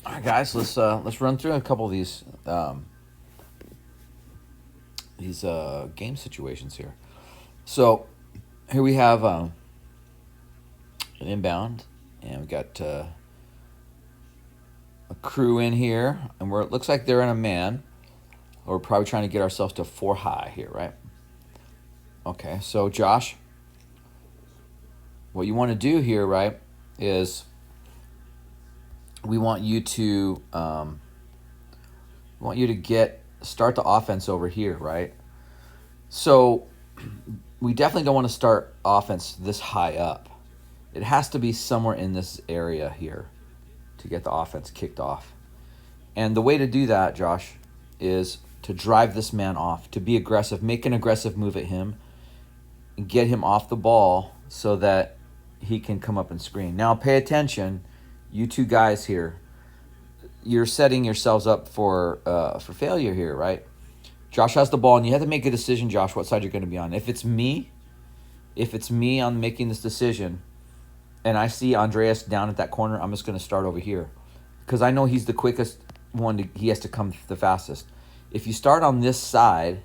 All right, guys, let's run through a couple of these game situations here. So here we have an inbound, and we got a crew in here, and it looks like they're in a man. We're probably trying to get ourselves to 4 high here, right? Okay, so Josh, what you want to do here, right, is we want you to start the offense over here, right? So we definitely don't want to start offense this high up. It has to be somewhere in this area here to get the offense kicked off. And the way to do that, Josh, is to drive this man off, to be aggressive, make an aggressive move at him, and get him off the ball so that he can come up and screen. Now pay attention, you two guys here. You're setting yourselves up for failure here, right? Josh has the ball, and you have to make a decision, Josh, what side you're going to be on. If it's me on making this decision, and I see Andreas down at that corner, I'm just going to start over here because I know he's the quickest one. He has to come the fastest. If you start on this side,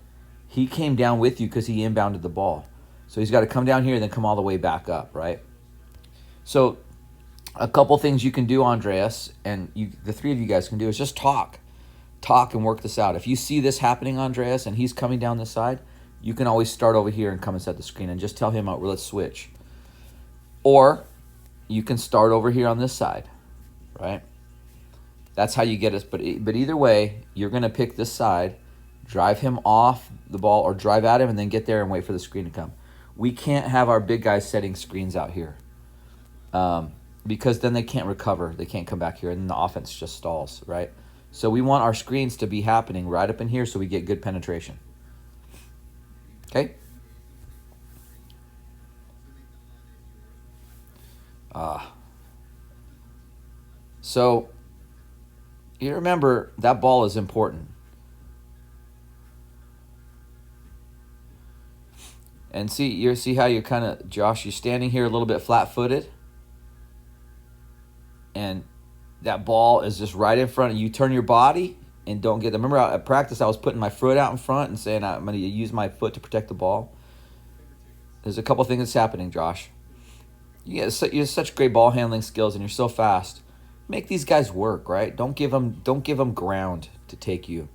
he came down with you because he inbounded the ball. So he's got to come down here and then come all the way back up, right? So a couple things you can do, Andreas, and the three of you guys can do is just talk and work this out. If you see this happening, Andreas, and he's coming down this side, you can always start over here and come and set the screen and just tell him, let's switch. Or you can start over here on this side, right? That's how you get us. But either way, you're going to pick this side, drive him off the ball or drive at him, and then get there and wait for the screen to come. We can't have our big guys setting screens out here because then they can't recover. They can't come back here, and then the offense just stalls, right? So we want our screens to be happening right up in here so we get good penetration. Okay? So you remember that ball is important. And see how you're kind of, Josh, you're standing here a little bit flat-footed. And that ball is just right in front of you. Turn your body and don't get them. Remember at practice I was putting my foot out in front and saying I'm going to use my foot to protect the ball. There's a couple things that's happening, Josh. You have such great ball handling skills and you're so fast. Make these guys work, right? Don't give them ground to take you.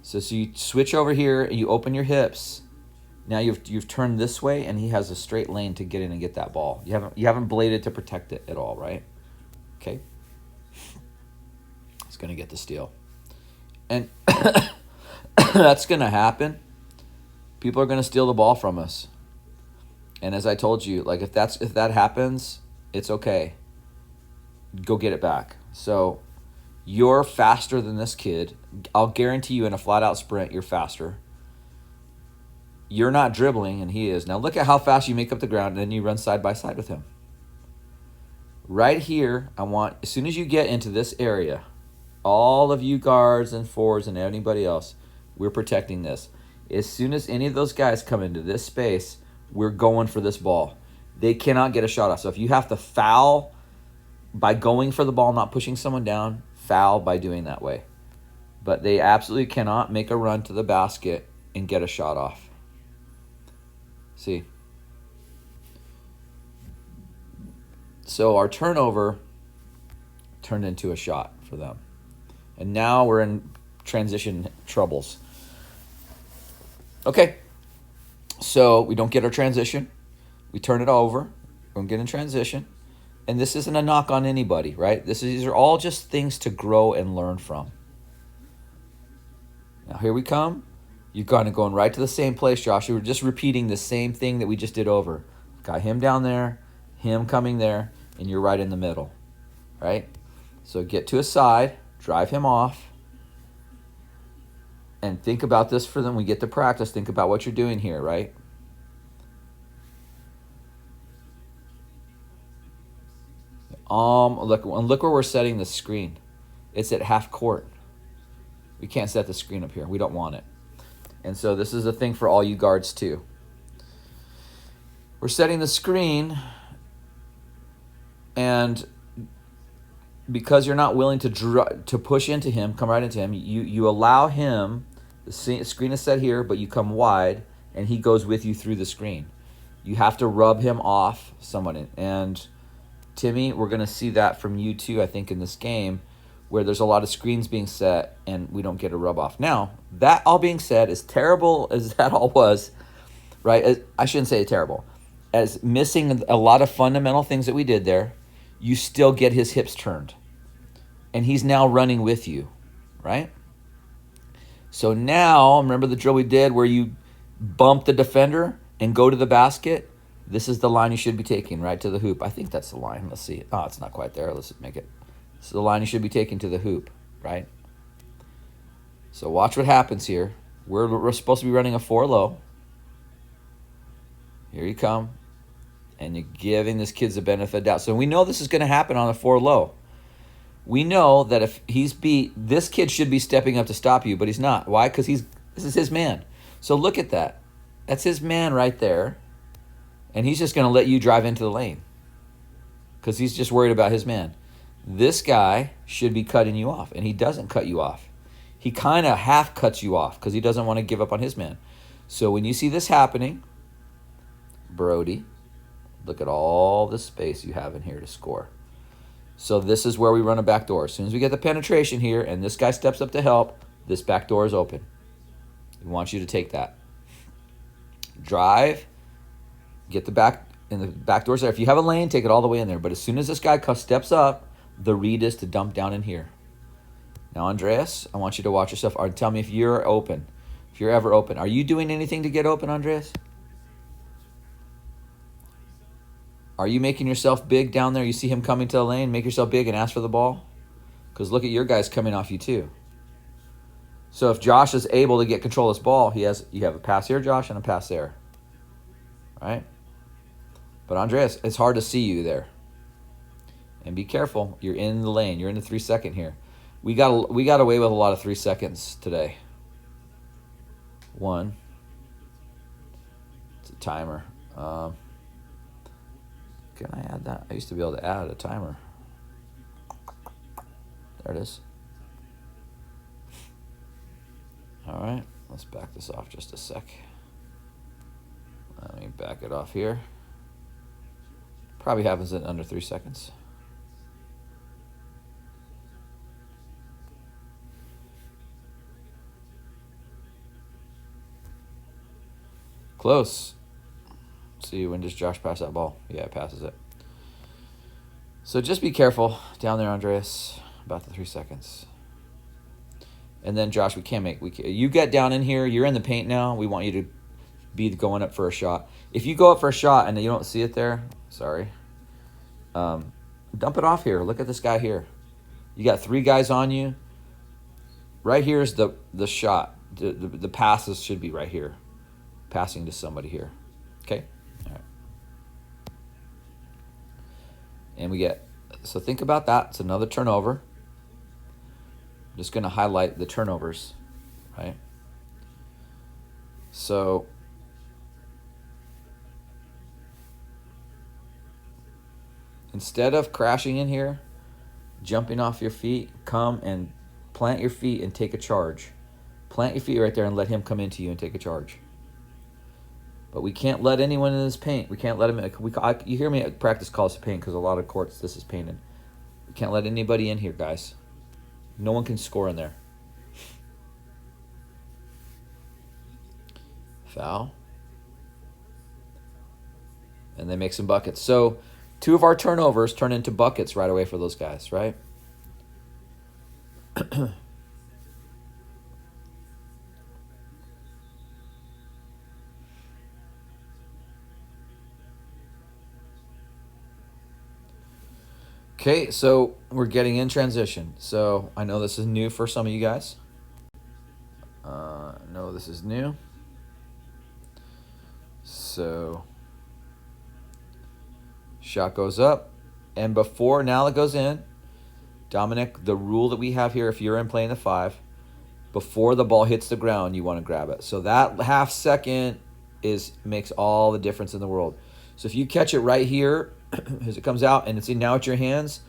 So you switch over here and you open your hips. Now you've turned this way and he has a straight lane to get in and get that ball. You haven't bladed to protect it at all, right? Okay. He's going to get the steal. And that's going to happen. People are going to steal the ball from us. And as I told you, like if that happens, it's okay. Go get it back. So you're faster than this kid. I'll guarantee you in a flat-out sprint, you're faster. You're not dribbling, and he is. Now look at how fast you make up the ground, and then you run side by side with him. Right here, I want, as soon as you get into this area, all of you guards and forwards and anybody else, we're protecting this. As soon as any of those guys come into this space, we're going for this ball. They cannot get a shot off. So if you have to foul by going for the ball, not pushing someone down, foul by doing that way. But they absolutely cannot make a run to the basket and get a shot off. See? So our turnover turned into a shot for them. And now we're in transition troubles. Okay. So we don't get our transition. We turn it over. We don't get in transition. And this isn't a knock on anybody, right? These are all just things to grow and learn from. Now here we come. You're kind of going right to the same place, Josh. You were just repeating the same thing that we just did over. Got him down there, him coming there, and you're right in the middle, right? So get to a side, drive him off, and think about this for them. We get to practice. Think about what you're doing here, right? Look where we're setting the screen. It's at half court. We can't set the screen up here. We don't want it. And so this is a thing for all you guards too. We're setting the screen, and because you're not willing to push into him, come right into him, you allow him, the screen is set here, but you come wide, and he goes with you through the screen. You have to rub him off someone. And Timmy, we're going to see that from you too, I think, in this game, where there's a lot of screens being set and we don't get a rub off. Now, that all being said, as terrible as that all was, right? I shouldn't say terrible. As missing a lot of fundamental things that we did there, you still get his hips turned. And he's now running with you, right? So now, remember the drill we did where you bump the defender and go to the basket? This is the line you should be taking, right, to the hoop. I think that's the line. Let's see. Oh, it's not quite there. Let's make it. This is the line you should be taking to the hoop, right? So watch what happens here. We're supposed to be running a 4 low. Here you come. And you're giving this kid the benefit of the doubt. So we know this is going to happen on a 4 low. We know that if he's beat, this kid should be stepping up to stop you, but he's not. Why? Because this is his man. So look at that. That's his man right there. And he's just going to let you drive into the lane because he's just worried about his man. This guy should be cutting you off, and he doesn't cut you off. He kind of half cuts you off because he doesn't want to give up on his man. So when you see this happening, Brody, look at all the space you have in here to score. So this is where we run a back door. As soon as we get the penetration here and this guy steps up to help, this back door is open. We want you to take that. Drive, get the back, and the back door's there. If you have a lane, take it all the way in there. But as soon as this guy steps up, the read is to dump down in here. Now, Andreas, I want you to watch yourself. Or tell me if you're open, if you're ever open. Are you doing anything to get open, Andreas? Are you making yourself big down there? You see him coming to the lane, make yourself big and ask for the ball? Because look at your guys coming off you too. So if Josh is able to get control of this ball, you have a pass here, Josh, and a pass there. Right? But Andreas, it's hard to see you there. And be careful. You're in the lane. You're in the 3 second here. We got away with a lot of 3 seconds today. 1. It's a timer. Can I add that? I used to be able to add a timer. There it is. All right, let's back this off just a sec. Let me back it off here. Probably happens in under 3 seconds. Close. See, when does Josh pass that ball? Yeah, it passes it. So just be careful down there, Andreas, about the 3 seconds. And then, Josh, you get down in here. You're in the paint now. We want you to be going up for a shot. If you go up for a shot and you don't see it there, sorry, dump it off here. Look at this guy here. You got 3 guys on you. Right here is the shot. The passes should be right here. Passing to somebody here. Okay? All right. And so think about that. It's another turnover. I'm just going to highlight the turnovers, right? So instead of crashing in here, jumping off your feet, come and plant your feet and take a charge. Plant your feet right there and let him come into you and take a charge. But we can't let anyone in this paint. We can't let him in. You hear me at practice calls to paint because a lot of courts this is painted. We can't let anybody in here, guys. No one can score in there. Foul. And they make some buckets. So 2 of our turnovers turn into buckets right away for those guys, right? Okay, so we're getting in transition. So I know this is new for some of you guys. No, this is new. So shot goes up. And now it goes in. Dominic, the rule that we have here, if you're in playing the 5, before the ball hits the ground, you want to grab it. So that half second makes all the difference in the world. So if you catch it right here, as it comes out and now it's your hands,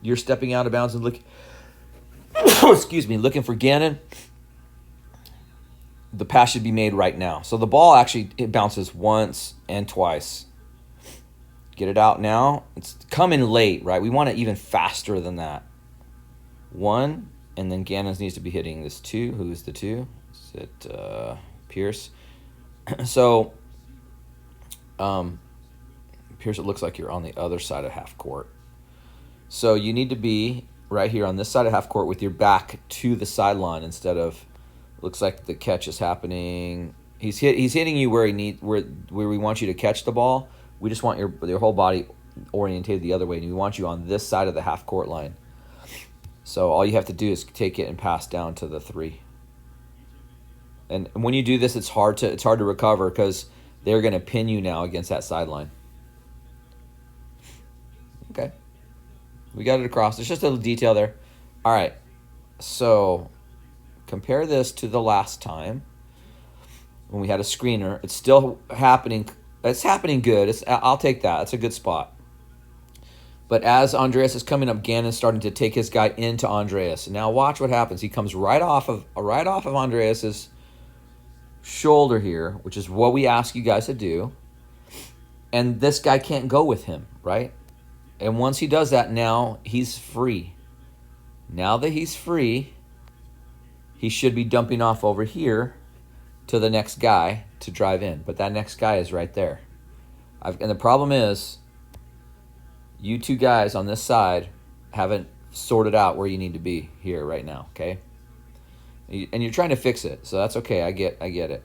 you're stepping out of bounds and excuse me, looking for Gannon, the pass should be made right now. So the ball actually, it bounces once and twice. Get it out now. It's coming late, right? We want it even faster than that. 1, and then Gannon needs to be hitting this 2. Who's the 2? Is it Pierce? So, Pierce, it looks like you're on the other side of half court. So you need to be right here on this side of half court with your back to the sideline instead of, looks like the catch is happening. He's hitting you where we want you to catch the ball. We just want your whole body orientated the other way, and we want you on this side of the half court line. So all you have to do is take it and pass down to the 3. And when you do this, it's hard to recover because they're going to pin you now against that sideline. Okay. We got it across. There's just a little detail there. All right. So compare this to the last time when we had a screener. It's still happening. It's happening good. I'll take that. It's a good spot. But as Andreas is coming up, Gannon's starting to take his guy into Andreas. Now watch what happens. He comes right off of Andreas's shoulder here, which is what we ask you guys to do. And this guy can't go with him, right? And once he does that, now he's free. Now that he's free, he should be dumping off over here to the next guy to drive in. But that next guy is right there. And the problem is, you two guys on this side haven't sorted out where you need to be here right now, okay? And you're trying to fix it, so that's okay. I get it.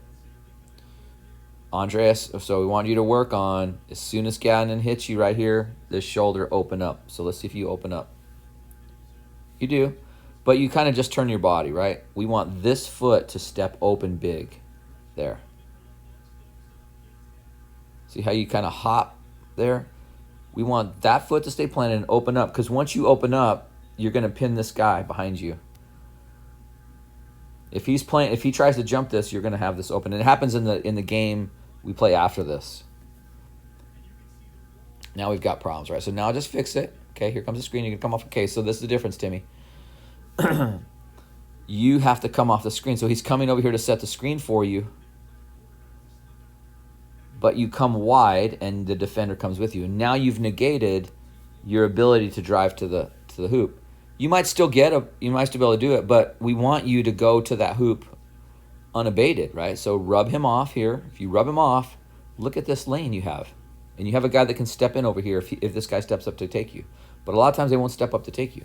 Andreas, so we want you to work on, as soon as Gannon hits you right here, this shoulder open up. So let's see if you open up. You do, but you kind of just turn your body, right? We want this foot to step open big there. See how you kind of hop there? We want that foot to stay planted and open up, because once you open up, you're going to pin this guy behind you. If he tries to jump this, you're going to have this open. And it happens in the game we play after this. Now we've got problems, right? So now just fix it. Okay, here comes the screen. You can come off. Okay, so this is the difference, Timmy. You have to come off the screen. So he's coming over here to set the screen for you. But you come wide, and the defender comes with you. And now you've negated your ability to drive to the hoop. You might still be able to do it, but we want you to go to that hoop unabated, right? So rub him off here. If you rub him off, look at this lane you have. And you have a guy that can step in over here if this guy steps up to take you. But a lot of times they won't step up to take you.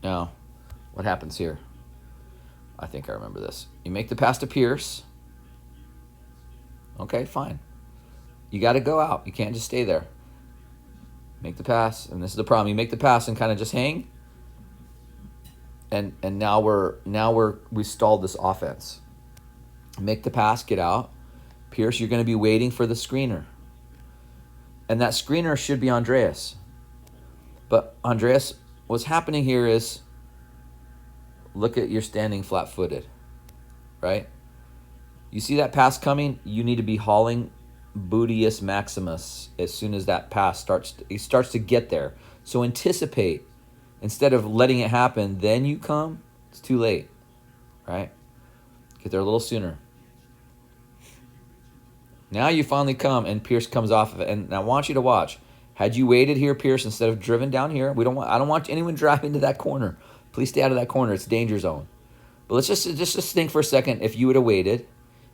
Now, what happens here? I think I remember this. You make the pass to Pierce. Okay, fine. You got to go out. You can't just stay there. Make the pass, and this is the problem. You make the pass and kind of just hang, and now we stalled this offense. Make the pass, get out. Pierce, you're going to be waiting for the screener, and that screener should be Andreas. But Andreas, what's happening here is, look at, you're standing flat-footed, right? You see that pass coming? You need to be hauling Bootius Maximus as soon as that pass starts to get there. So anticipate. Instead of letting it happen, then you come, it's too late, right? Get there a little sooner. Now you finally come, and Pierce comes off of it. And I want you to watch. Had you waited here, Pierce, instead of driven down here, I don't want anyone driving to that corner. Please stay out of that corner. It's danger zone. But let's just think for a second. If you would have waited,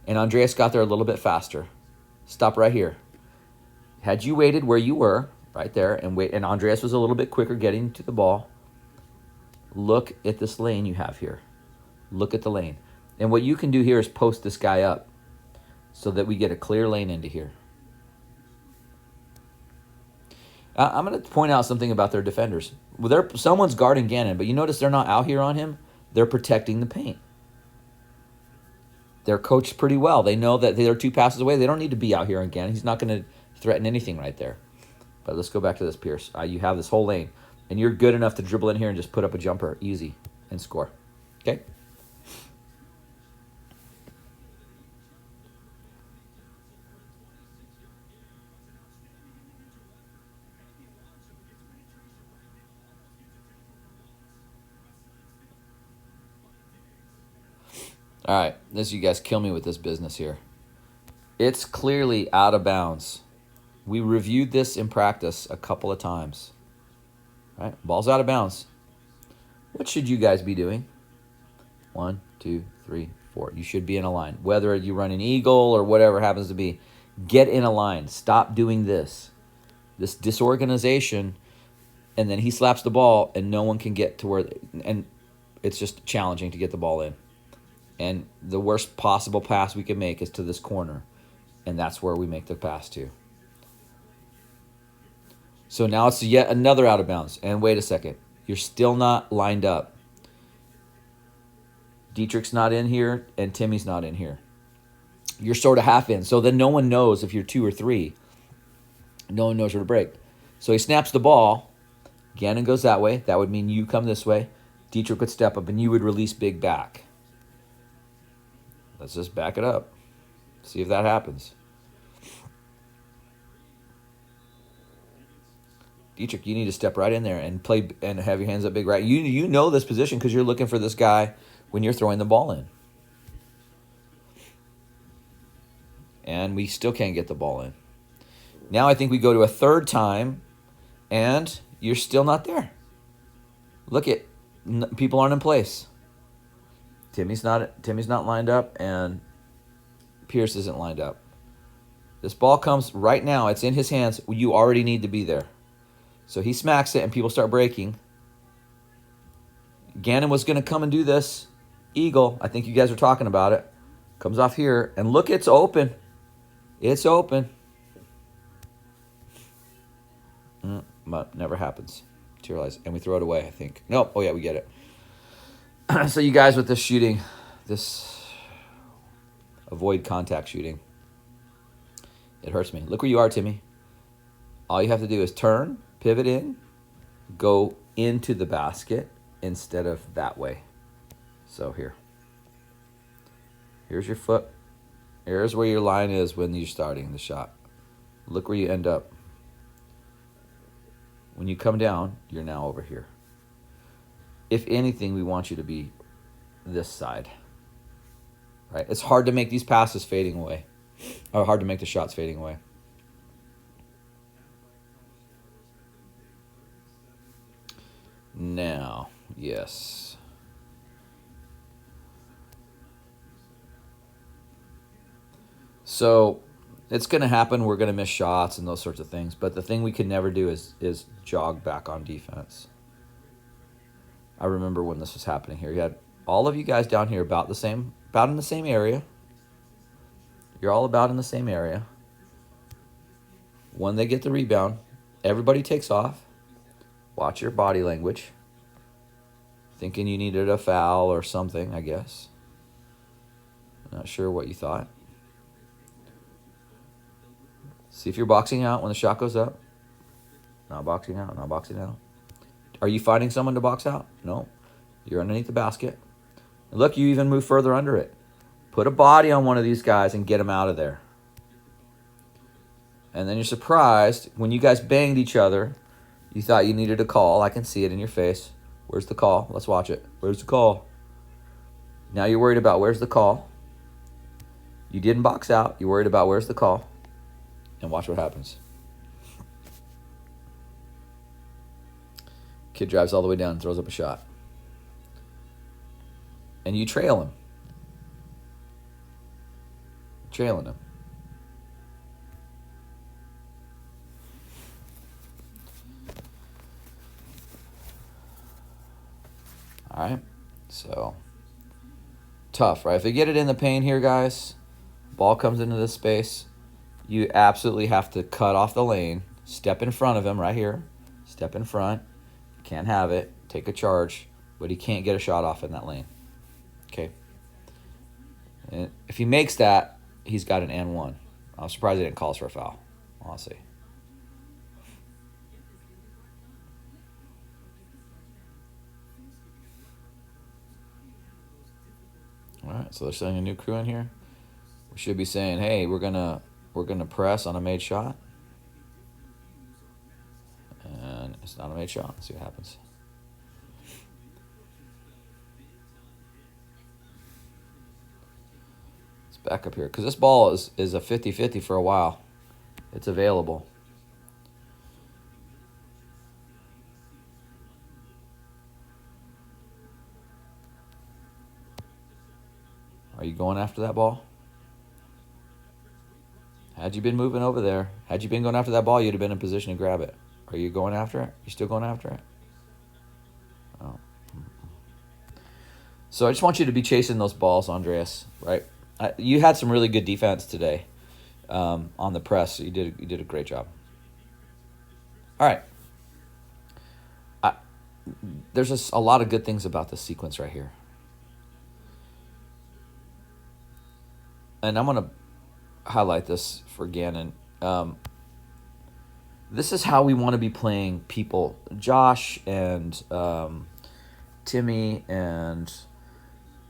and Andreas got there a little bit faster, stop right here. Had you waited where you were, right there, and Andreas was a little bit quicker getting to the ball, look at this lane you have here. Look at the lane. And what you can do here is post this guy up so that we get a clear lane into here. I'm going to point out something about their defenders. Well, someone's guarding Gannon, but you notice they're not out here on him. They're protecting the paint. They're coached pretty well. They know that they're 2 passes away. They don't need to be out here on Gannon. He's not going to threaten anything right there. But let's go back to this, Pierce. You have this whole lane, and you're good enough to dribble in here and just put up a jumper easy and score. Okay? All right, this you guys kill me with this business here. It's clearly out of bounds. We reviewed this in practice a couple of times. Right? Ball's out of bounds. What should you guys be doing? 1, 2, 3, 4. You should be in a line. Whether you run an eagle or whatever happens to be, get in a line. Stop doing this. This disorganization, and then he slaps the ball, and no one can get to where, and it's just challenging to get the ball in. And the worst possible pass we can make is to this corner, and that's where we make the pass to. So now it's yet another out of bounds. And wait a second. You're still not lined up. Dietrich's not in here, and Timmy's not in here. You're sort of half in. So then no one knows if you're 2 or 3. No one knows where to break. So he snaps the ball. Gannon goes that way. That would mean you come this way. Dietrich would step up, and you would release big back. Let's just back it up. See if that happens. Dietrich, you need to step right in there and play and have your hands up big right. You know this position because you're looking for this guy when you're throwing the ball in. And we still can't get the ball in. Now I think we go to a third time, and you're still not there. Look at, people aren't in place. Timmy's not lined up, and Pierce isn't lined up. This ball comes right now. It's in his hands. You already need to be there. So he smacks it, and people start breaking. Gannon was going to come and do this. Eagle, I think you guys are talking about it. Comes off here, and look, it's open. It's open. But never happens. Materialize. And we throw it away, I think. Nope. Oh, yeah, we get it. So you guys with this shooting, this avoid contact shooting, it hurts me. Look where you are, Timmy. All you have to do is turn, pivot in, go into the basket instead of that way. So here. Here's your foot. Here's where your line is when you're starting the shot. Look where you end up. When you come down, you're now over here. If anything, we want you to be this side. Right? It's hard to make these passes fading away. Or hard to make the shots fading away. Now, yes. So it's going to happen. We're going to miss shots and those sorts of things. But the thing we could never do is jog back on defense. I remember when this was happening here. You had all of you guys down here about in the same area. You're all about in the same area. When they get the rebound, everybody takes off. Watch your body language. Thinking you needed a foul or something, I guess. Not sure what you thought. See if you're boxing out when the shot goes up. Not boxing out, not boxing out. Are you finding someone to box out? No. You're underneath the basket. Look, you even move further under it. Put a body on one of these guys and get them out of there. And then you're surprised when you guys banged each other. You thought you needed a call. I can see it in your face. Where's the call? Let's watch it. Where's the call? Now you're worried about where's the call. You didn't box out. You're worried about where's the call. And watch what happens. Kid drives all the way down and throws up a shot. And you trail him. Trailing him. All right. So, tough, right? If they get it in the paint here, guys, ball comes into this space, you absolutely have to cut off the lane, step in front of him right here, step in front. Can't have it. Take a charge, but he can't get a shot off in that lane. Okay. And if he makes that, he's got an and one. I'm surprised they didn't call us for a foul. Honestly. All right, so they're sending a new crew in here. We should be saying, "Hey, we're gonna press on a made shot," and it's not a made shot. Let's see what happens. back up here because this ball is a 50-50 for a while. It's available. Are you going after that ball? Had you been moving over there, had you been going after that ball, you'd have been in position to grab it. Are you going after it? You still going after it? Oh. So I just want you to be chasing those balls, Andreas, right? You had some really good defense today on the press. So you did a great job. All right. There's just a lot of good things about this sequence right here. And I'm going to highlight this for Gannon. This is how we want to be playing people. Josh and Timmy and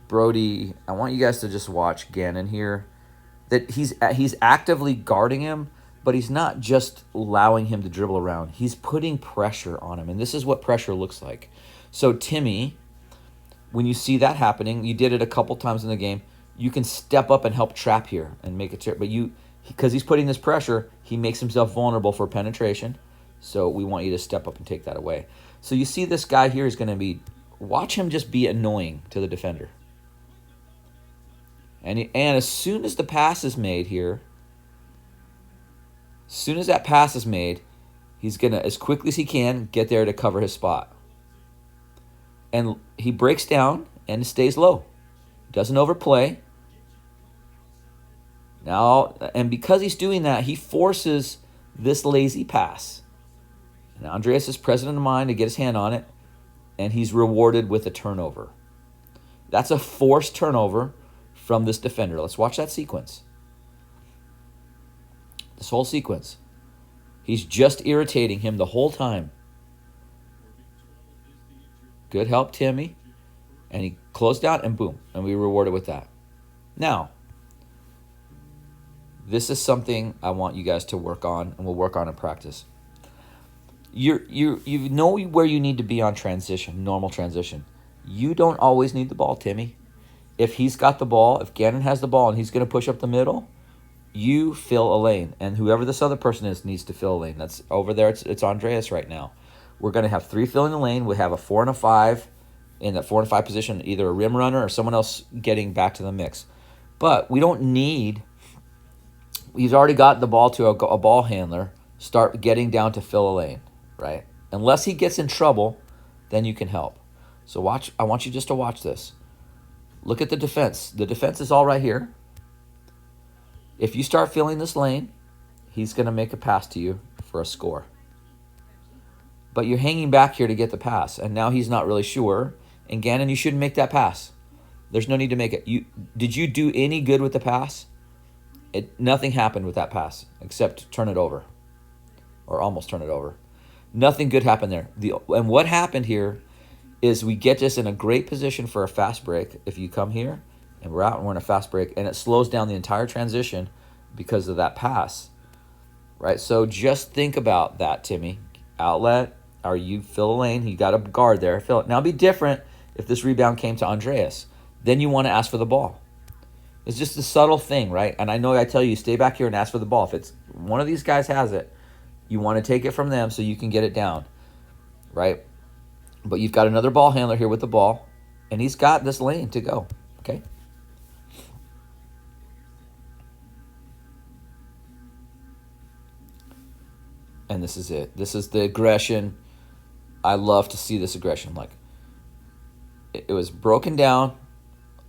Brody, I want you guys to just watch Gannon here. That he's actively guarding him, but he's not just allowing him to dribble around. He's putting pressure on him, and this is what pressure looks like. So Timmy, when you see that happening, you did it a couple times in the game, you can step up and help trap here and make it. But because he's putting this pressure, he makes himself vulnerable for penetration. So we want you to step up and take that away. So you see this guy here is going to watch him just be annoying to the defender. And as soon as the pass is made here, as soon as that pass is made, he's going to, as quickly as he can, get there to cover his spot. And he breaks down and stays low. Doesn't overplay. Now, and because he's doing that, he forces this lazy pass. And Andreas is present in mind to get his hand on it, and he's rewarded with a turnover. That's a forced turnover from this defender. Let's watch that sequence. This whole sequence. He's just irritating him the whole time. Good help, Timmy. And he closed out, and boom, and we rewarded with that. Now, this is something I want you guys to work on, and we'll work on in practice. You know where you need to be on transition, normal transition. You don't always need the ball, Timmy. If he's got the ball, if Gannon has the ball and he's going to push up the middle, you fill a lane. And whoever this other person is needs to fill a lane. That's over there. It's Andreas right now. We're going to have 3 filling the lane. We have a 4 and a 5 in that 4 and 5 position, either a rim runner or someone else getting back to the mix. But we don't need... He's already got the ball to a ball handler. Start getting down to fill a lane, right? Unless he gets in trouble, then you can help. So watch. I want you just to watch this. Look at the defense. The defense is all right here. If you start filling this lane, he's going to make a pass to you for a score. But you're hanging back here to get the pass, and now he's not really sure. And Gannon, you shouldn't make that pass. There's no need to make it. Did you do any good with the pass? Nothing happened with that pass except turn it over, or almost turn it over. Nothing good happened there. And what happened here is we get this in a great position for a fast break. If you come here and we're out and we're in a fast break, and it slows down the entire transition because of that pass, right? So just think about that, Timmy. Outlet, or you fill a lane. You got a guard there. Fill it. Now, it'd be different if this rebound came to Andreas. Then you want to ask for the ball. It's just a subtle thing, right? And I know I tell you, stay back here and ask for the ball. If it's one of these guys has it, you want to take it from them so you can get it down, right? But you've got another ball handler here with the ball, and he's got this lane to go, okay? And this is it. This is the aggression. I love to see this aggression. Like, it was broken down.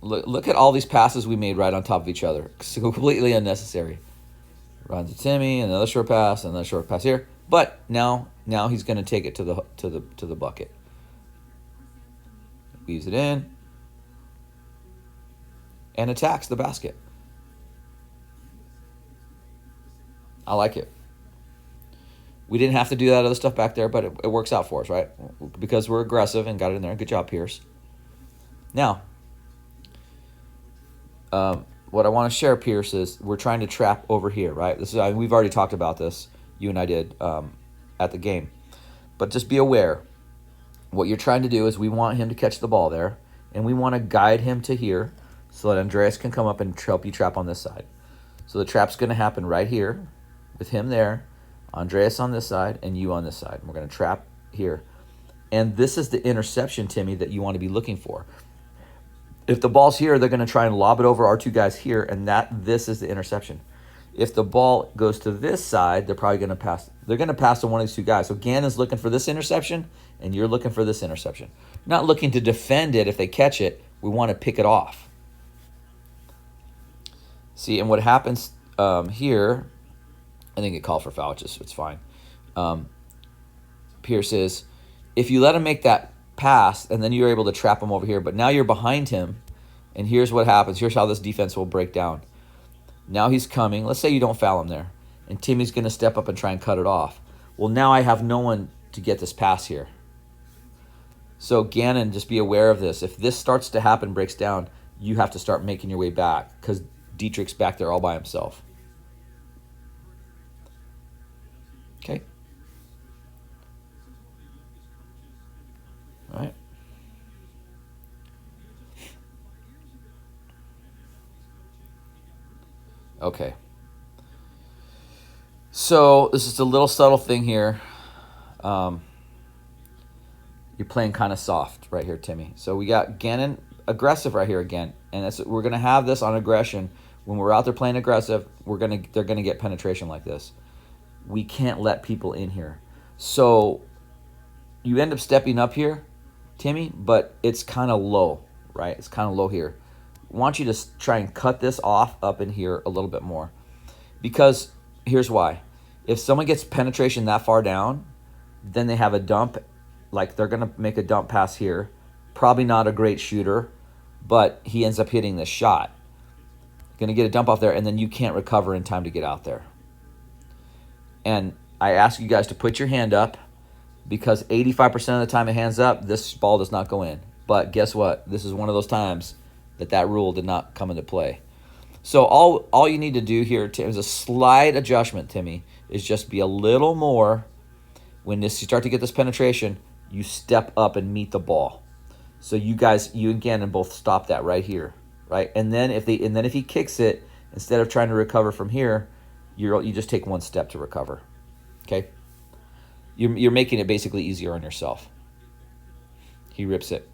Look at all these passes we made right on top of each other. It's completely unnecessary. Run to Timmy, another short pass, another short pass here. But now he's going to take it to the bucket. Weaves it in and attacks the basket. I like it. We didn't have to do that other stuff back there, but it works out for us, right? Because we're aggressive and got it in there. Good job, Pierce. Now, what I want to share, Pierce, is we're trying to trap over here, right? We've already talked about this. You and I did at the game. But just be aware. What you're trying to do is we want him to catch the ball there, and we want to guide him to here so that Andreas can come up and help you trap on this side. So the trap's going to happen right here with him there, Andreas on this side, and you on this side. We're going to trap here. And this is the interception, Timmy, that you want to be looking for. If the ball's here, they're going to try and lob it over our two guys here, and this is the interception. If the ball goes to this side, they're probably going to pass. They're going to pass to one of these two guys. So Gannon's looking for this interception, and you're looking for this interception. Not looking to defend it if they catch it. We want to pick it off. See, and what happens here, I think it called for foul. It's fine. Pierce is, if you let him make that pass, and then you're able to trap him over here, but now you're behind him, and here's what happens. Here's how this defense will break down. Now he's coming. Let's say you don't foul him there, and Timmy's going to step up and try and cut it off. Well, now I have no one to get this pass here. So Gannon, just be aware of this. If this starts to happen, breaks down, you have to start making your way back because Dietrich's back there all by himself. Okay. All right. Okay. So this is a little subtle thing here. You're playing kind of soft right here, Timmy. So we got Gannon aggressive right here again, and we're gonna have this on aggression. When we're out there playing aggressive, they're gonna get penetration like this. We can't let people in here. So you end up stepping up here, Timmy, but it's kind of low, right? It's kind of low here. I want you to try and cut this off up in here a little bit more. Because here's why. If someone gets penetration that far down, then they have a dump. Like they're going to make a dump pass here. Probably not a great shooter, but he ends up hitting this shot. Going to get a dump off there, and then you can't recover in time to get out there. And I ask you guys to put your hand up because 85% of the time it hands up, this ball does not go in. But guess what? This is one of those times that rule did not come into play. So all you need to do here is a slight adjustment, Timmy, is just be a little more. When you start to get this penetration, you step up and meet the ball. So you and Gannon both stop that right here, right? And then if he kicks it, instead of trying to recover from here, you just take one step to recover. Okay? You're making it basically easier on yourself. He rips it.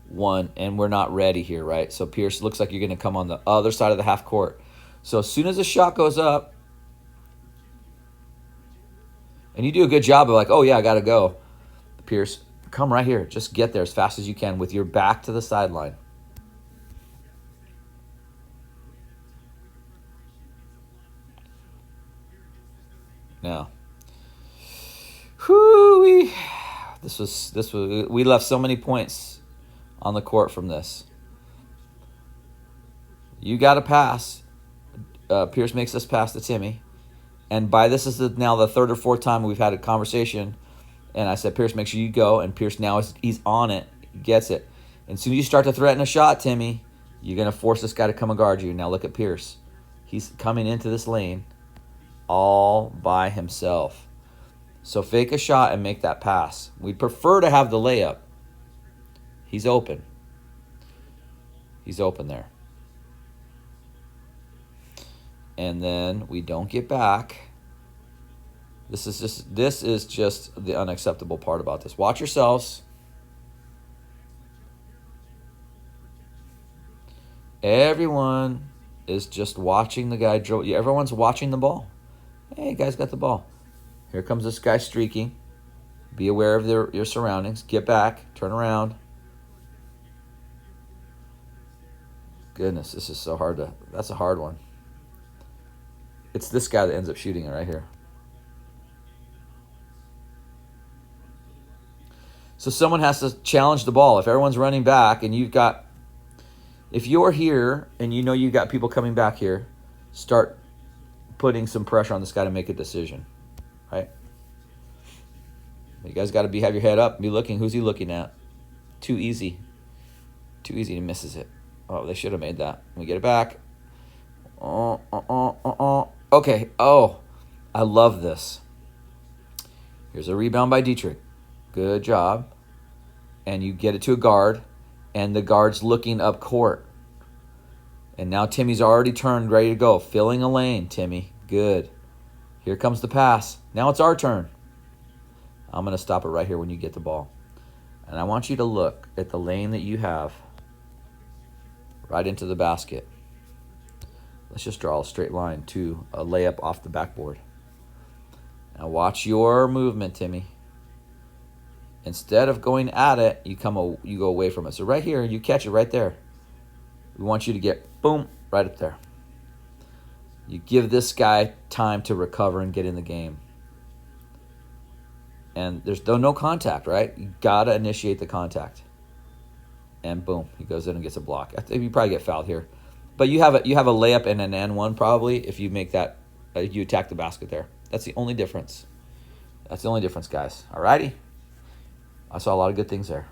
One, and we're not ready here, right? So Pierce looks like you're going to come on the other side of the half court. So as soon as the shot goes up, and you do a good job of like, oh yeah, I got to go. Pierce, come right here. Just get there as fast as you can with your back to the sideline. Now, we left so many points on the court from this. You got to pass. Pierce makes this pass to Timmy. And by this is now the third or fourth time we've had a conversation. And I said, Pierce, make sure you go. And Pierce now he's on it. He gets it. And as soon as you start to threaten a shot, Timmy, you're going to force this guy to come and guard you. Now look at Pierce. He's coming into this lane all by himself. So fake a shot and make that pass. We'd prefer to have the layup. He's open. He's open there. And then we don't get back. This is just the unacceptable part about this. Watch yourselves. Everyone is just watching the guy dribble. Everyone's watching the ball. Hey, guy's got the ball. Here comes this guy streaking. Be aware of your surroundings. Get back. Turn around. Goodness, this is so hard to... That's a hard one. It's this guy that ends up shooting it right here. So someone has to challenge the ball. If everyone's running back and you've got... If you're here and you know you've got people coming back here, start putting some pressure on this guy to make a decision. Right? You guys got to have your head up. Be looking. Who's he looking at? Too easy. Too easy. He misses it. Oh, they should have made that. We get it back. Okay. Oh, I love this. Here's a rebound by Dietrich. Good job. And you get it to a guard, and the guard's looking up court. And now Timmy's already turned, ready to go. Filling a lane, Timmy. Good. Here comes the pass. Now it's our turn. I'm going to stop it right here when you get the ball. And I want you to look at the lane that you have right into the basket. Let's just draw a straight line to a layup off the backboard. Now watch your movement, Timmy. Instead of going at it, you go away from it. So right here, you catch it right there. We want you to get, boom, right up there. You give this guy time to recover and get in the game. And there's no contact, right? You got to initiate the contact. And boom, he goes in and gets a block. I think you probably get fouled here. But you have a layup and an N1 probably if you make that, you attack the basket there. That's the only difference. That's the only difference, guys. All righty? I saw a lot of good things there.